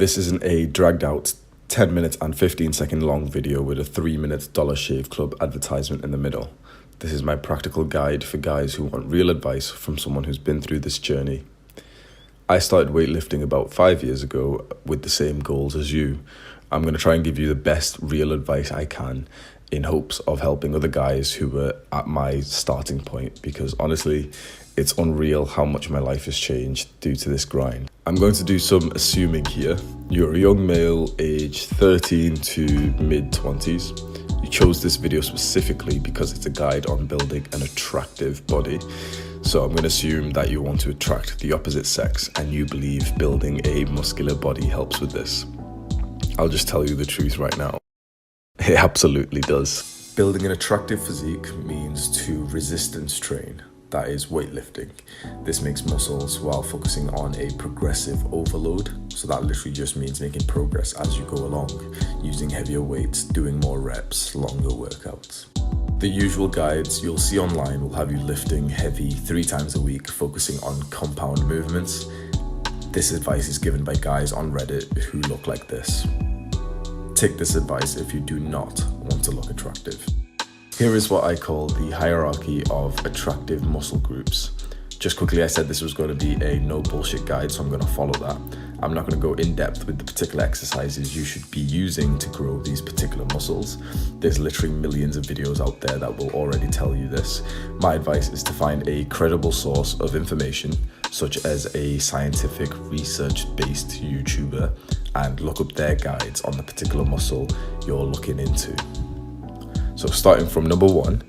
This isn't a dragged out 10 minutes and 15-second long video with a 3-minute Dollar Shave Club advertisement in the middle. This is my practical guide for guys who want real advice from someone who's been through this journey. I started weightlifting about 5 years ago with the same goals as you. I'm going to try and give you the best real advice I can in hopes of helping other guys who were at my starting point, because honestly, it's unreal how much my life has changed due to this grind. I'm going to do some assuming here. You're a young male, age 13 to mid-20s. You chose this video specifically because it's a guide on building an attractive body. So I'm going to assume that you want to attract the opposite sex and you believe building a muscular body helps with this. I'll just tell you the truth right now. It absolutely does. Building an attractive physique means to resistance train. That is weightlifting. This makes muscles while focusing on a progressive overload. So that literally just means making progress as you go along, using heavier weights, doing more reps, longer workouts. The usual guides you'll see online will have you lifting heavy 3 times a week, focusing on compound movements. This advice is given by guys on Reddit who look like this. Take this advice if you do not want to look attractive. Here is what I call the hierarchy of attractive muscle groups. Just quickly, I said this was going to be a no bullshit guide, so I'm going to follow that. I'm not going to go in depth with the particular exercises you should be using to grow these particular muscles. There's literally millions of videos out there that will already tell you this. My advice is to find a credible source of information, such as a scientific research-based YouTuber, and look up their guides on the particular muscle you're looking into. So starting from number 1,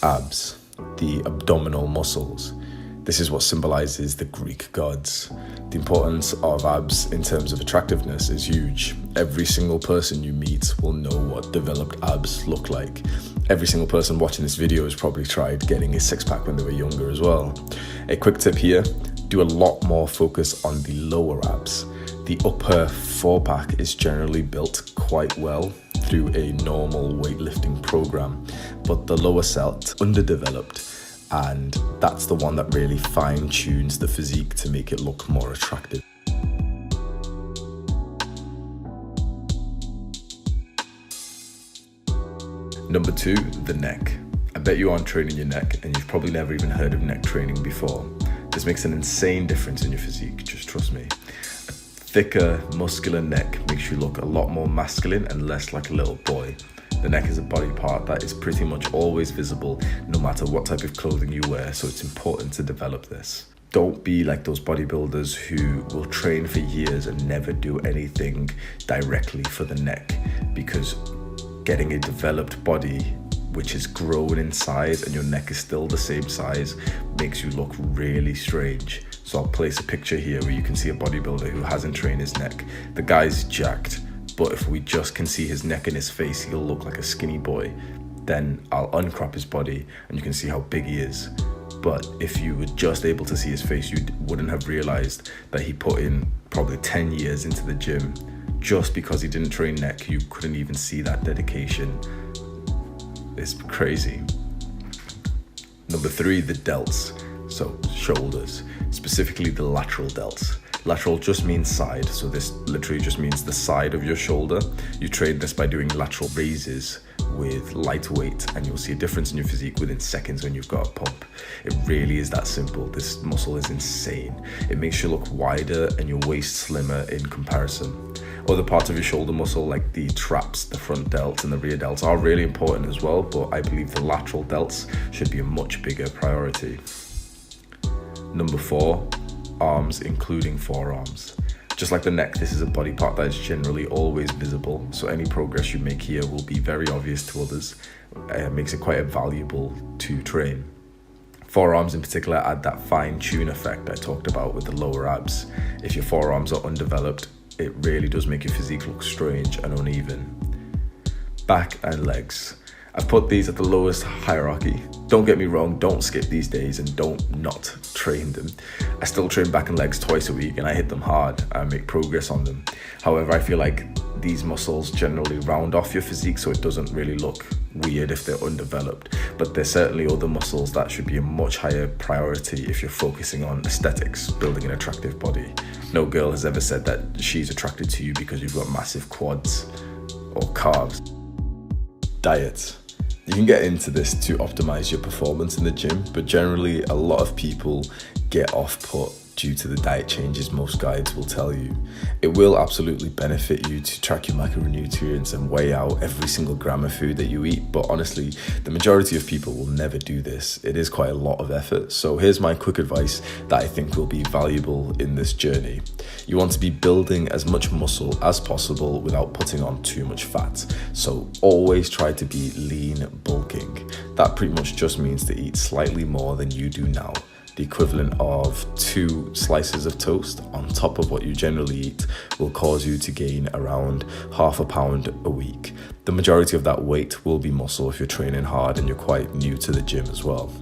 abs, the abdominal muscles. This is what symbolizes the Greek gods. The importance of abs in terms of attractiveness is huge. Every single person you meet will know what developed abs look like. Every single person watching this video has probably tried getting a six-pack when they were younger as well. A quick tip here, do a lot more focus on the lower abs. The upper 4-pack is generally built quite well through a normal weightlifting program, but the lower set underdeveloped, and that's the one that really fine-tunes the physique to make it look more attractive. Number 2, the neck. I bet you aren't training your neck, and you've probably never even heard of neck training before. This makes an insane difference in your physique, just trust me. Thicker, muscular neck makes you look a lot more masculine and less like a little boy. The neck is a body part that is pretty much always visible no matter what type of clothing you wear, so it's important to develop this. Don't be like those bodybuilders who will train for years and never do anything directly for the neck, because getting a developed body which is grown in size and your neck is still the same size makes you look really strange. So I'll place a picture here where you can see a bodybuilder who hasn't trained his neck. The guy's jacked, but if we just can see his neck and his face, he'll look like a skinny boy. Then I'll uncrop his body and you can see how big he is. But if you were just able to see his face, you wouldn't have realized that he put in probably 10 years into the gym. Just because he didn't train neck, you couldn't even see that dedication. It's crazy. Number 3, the delts. So shoulders, specifically the lateral delts. Lateral just means side, so this literally just means the side of your shoulder. You train this by doing lateral raises with light weight, and you'll see a difference in your physique within seconds when you've got a pump. It really is that simple. This muscle is insane. It makes you look wider and your waist slimmer in comparison. Other parts of your shoulder muscle like the traps, the front delts and the rear delts are really important as well, but I believe the lateral delts should be a much bigger priority. Number 4, arms, including forearms. Just like the neck, this is a body part that is generally always visible, so any progress you make here will be very obvious to others. It makes it quite valuable to train. Forearms in particular add that fine-tune effect I talked about with the lower abs. If your forearms are undeveloped, it really does make your physique look strange and uneven. Back and legs. I've put these at the lowest hierarchy. Don't get me wrong, don't skip these days and don't not train them. I still train back and legs twice a week and I hit them hard and make progress on them. However, I feel like these muscles generally round off your physique, so it doesn't really look weird if they're undeveloped. But there's certainly other muscles that should be a much higher priority if you're focusing on aesthetics, building an attractive body. No girl has ever said that she's attracted to you because you've got massive quads or calves. Diet. You can get into this to optimize your performance in the gym, but generally a lot of people get off put due to the diet changes most guides will tell you. It will absolutely benefit you to track your macronutrients and weigh out every single gram of food that you eat, but honestly, the majority of people will never do this. It is quite a lot of effort. So here's my quick advice that I think will be valuable in this journey. You want to be building as much muscle as possible without putting on too much fat. So always try to be lean bulking. That pretty much just means to eat slightly more than you do now. The equivalent of 2 slices of toast on top of what you generally eat will cause you to gain around half a pound a week. The majority of that weight will be muscle if you're training hard and you're quite new to the gym as well.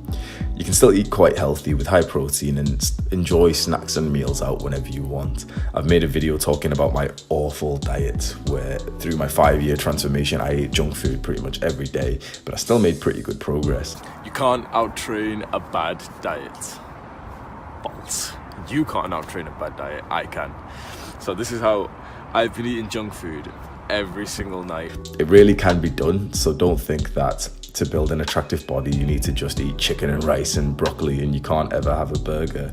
You can still eat quite healthy with high protein and enjoy snacks and meals out whenever you want. I've made a video talking about my awful diet where through my 5-year transformation I ate junk food pretty much every day, but I still made pretty good progress. You can't out-train a bad diet. Balls. You can't out-train a bad diet. I can. So this is how I've been eating junk food every single night. It really can be done, so don't think that to build an attractive body you need to just eat chicken and rice and broccoli and you can't ever have a burger.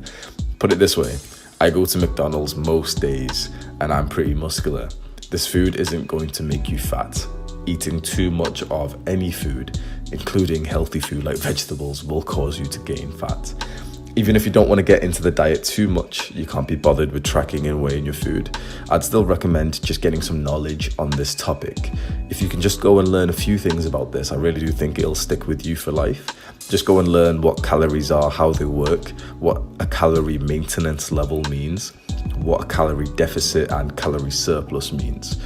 Put it this way, I go to McDonald's most days and I'm pretty muscular. This food isn't going to make you fat. Eating too much of any food, including healthy food like vegetables, will cause you to gain fat. Even if you don't want to get into the diet too much, you can't be bothered with tracking and weighing your food, I'd still recommend just getting some knowledge on this topic. If you can just go and learn a few things about this, I really do think it'll stick with you for life. Just go and learn what calories are, how they work, what a calorie maintenance level means, what a calorie deficit and calorie surplus means,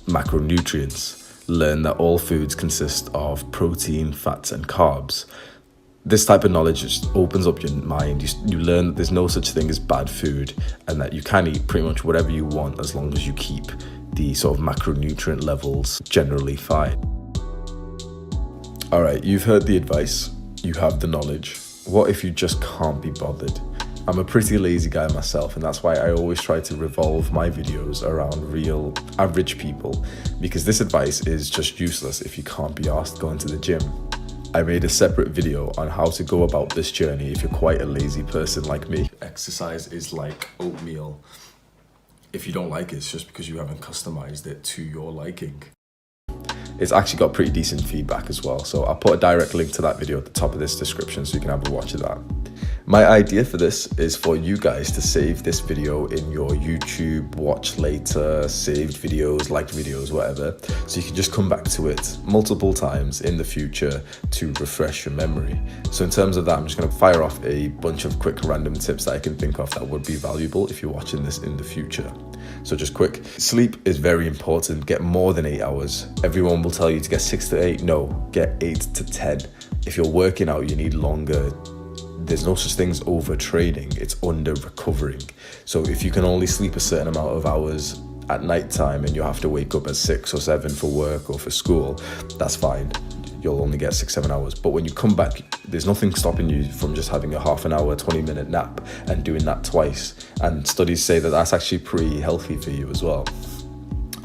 macronutrients. Learn that all foods consist of protein, fats and carbs. This type of knowledge just opens up your mind. You learn that there's no such thing as bad food and that you can eat pretty much whatever you want as long as you keep the sort of macronutrient levels generally fine. All right, you've heard the advice, you have the knowledge. What if you just can't be bothered? I'm a pretty lazy guy myself, and that's why I always try to revolve my videos around real average people, because this advice is just useless if you can't be asked going to the gym. I made a separate video on how to go about this journey if you're quite a lazy person like me. Exercise is like oatmeal. If you don't like it, it's just because you haven't customized it to your liking. It's actually got pretty decent feedback as well, so I'll put a direct link to that video at the top of this description so you can have a watch of that. My idea for this is for you guys to save this video in your YouTube watch later, saved videos, liked videos, whatever, so you can just come back to it multiple times in the future to refresh your memory. So in terms of that, I'm just going to fire off a bunch of quick random tips that I can think of that would be valuable if you're watching this in the future. So just quick, sleep is very important. Get more than 8 hours. Everyone will tell you to get 6 to 8. No, get 8 to 10. If you're working out, you need longer. There's no such thing as overtraining, it's under recovering. So if you can only sleep a certain amount of hours at night time and you have to wake up at 6 or 7 for work or for school, that's fine. You'll only get 6-7 hours. But when you come back, there's nothing stopping you from just having a half an hour, 20-minute nap and doing that twice. And studies say that that's actually pretty healthy for you as well.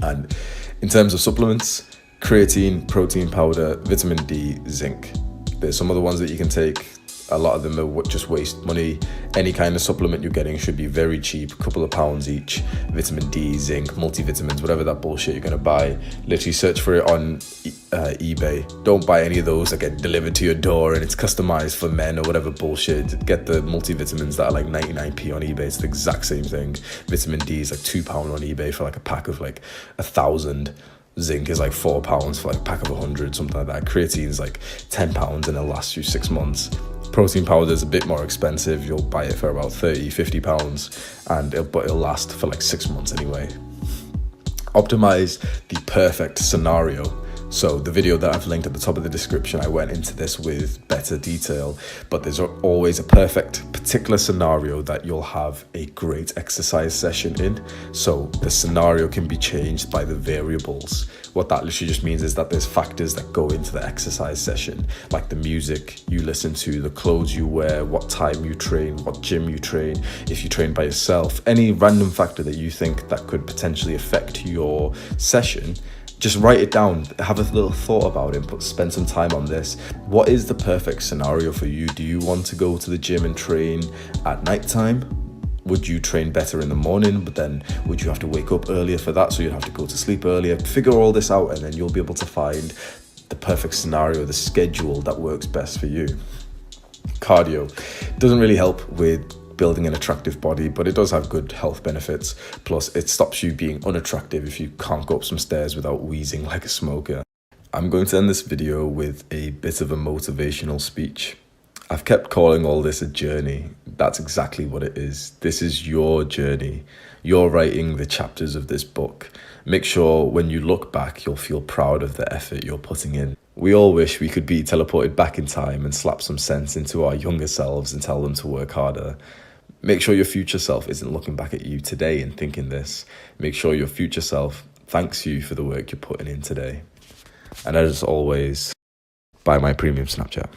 And in terms of supplements, creatine, protein powder, vitamin D, zinc. There's some other ones that you can take. A lot of them are just waste money. Any kind of supplement you're getting should be very cheap, a couple of pounds each. Vitamin D, zinc, multivitamins, whatever that bullshit you're gonna buy. Literally search for it on eBay. Don't buy any of those that get delivered to your door and it's customized for men or whatever bullshit. Get the multivitamins that are like 99p on eBay. It's the exact same thing. Vitamin D is like £2 on eBay for like a pack of like 1,000. Zinc is like £4 for like a pack of 100, something like that. Creatine is like £10 and it'll last you 6 months. Protein powder is a bit more expensive. You'll buy it for about £30-50 and it'll last for like 6 months anyway. Optimize the perfect scenario. So the video that I've linked at the top of the description, I went into this with better detail, but there's always a perfect particular scenario that you'll have a great exercise session in. So the scenario can be changed by the variables. What that literally just means is that there's factors that go into the exercise session, like the music you listen to, the clothes you wear, what time you train, what gym you train, if you train by yourself, any random factor that you think that could potentially affect your session. Just write it down, have a little thought about it, but spend some time on this. What is the perfect scenario for you? Do you want to go to the gym and train at nighttime? Would you train better in the morning, but then would you have to wake up earlier for that, so you'd have to go to sleep earlier? Figure all this out, and then you'll be able to find the perfect scenario, the schedule that works best for you. Cardio doesn't really help with building an attractive body, but it does have good health benefits. Plus, it stops you being unattractive if you can't go up some stairs without wheezing like a smoker. I'm going to end this video with a bit of a motivational speech. I've kept calling all this a journey. That's exactly what it is. This is your journey. You're writing the chapters of this book. Make sure when you look back, you'll feel proud of the effort you're putting in. We all wish we could be teleported back in time and slap some sense into our younger selves and tell them to work harder. Make sure your future self isn't looking back at you today and thinking this. Make sure your future self thanks you for the work you're putting in today. And as always, buy my premium Snapchat.